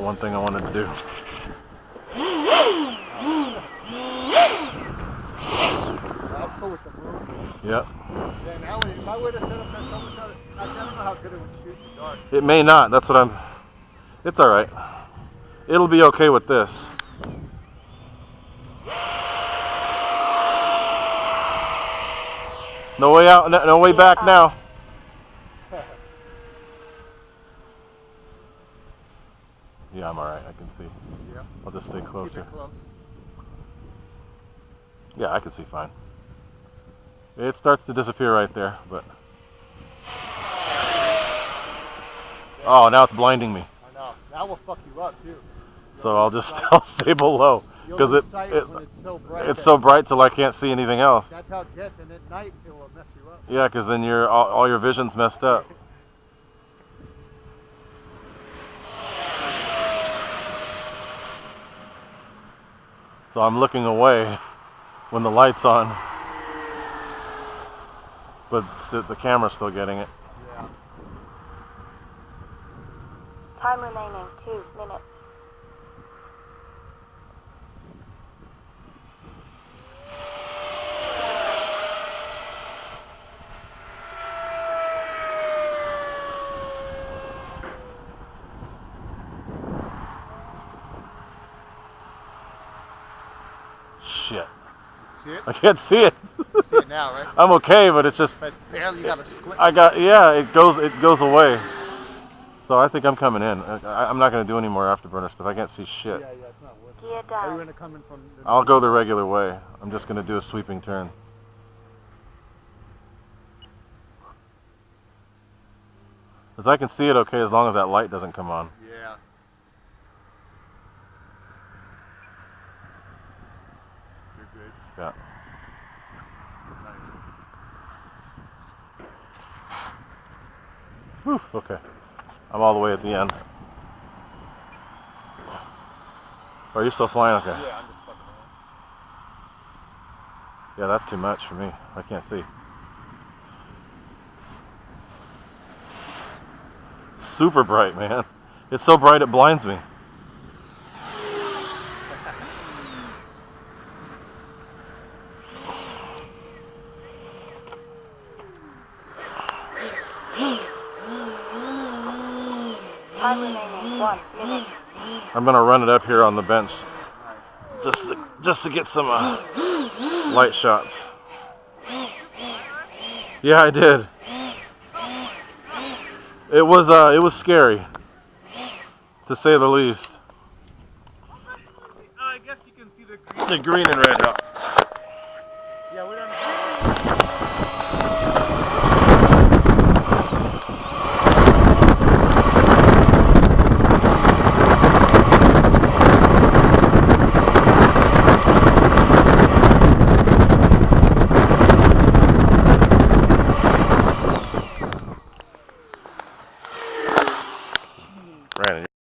the one thing I wanted to do. That's cool with the room. Yep. Yeah, now if I were to set up that summer shot, I don't know how good it would shoot in the dark. It may not. That's what I'm. It's all right. It'll be okay with this. No way out. No way back now. Yeah, I'm all right. I can see. Yeah. I'll just stay closer. Keep it close. Yeah, I can see fine. It starts to disappear right there, but. Oh, now it's blinding me. I know. That will fuck you up too. So I'll stay below because it's so bright till I can't see anything else. That's how it gets, and at night it will mess you up. Yeah, because then all your vision's messed up. So I'm looking away when the light's on, but the camera's still getting it. Yeah. Time remaining 2 minutes. Shit. See it? I can't see it. You see it now, right? I'm okay, but it's just. But it's barely, you gotta squint. Yeah, it goes away. So I think I'm coming in. I'm not going to do any more afterburner stuff. I can't see shit. Yeah, it's not worth it. Gear Are down. you gonna come in from the I'll go the regular way. I'm just going to do a sweeping turn. Because I can see it okay as long as that light doesn't come on. Yeah. You're good. Yeah. Nice. Whew, okay. I'm all the way at the end. Are you still flying? Okay. Yeah, I'm just fucking around. Yeah, that's too much for me. I can't see. Super bright, man. It's so bright it blinds me. Time remaining 1 minute. I'm gonna run it up here on the bench, just to get some light shots. Yeah, I did. It was scary, to say the least. I guess you can see the green. The green and red.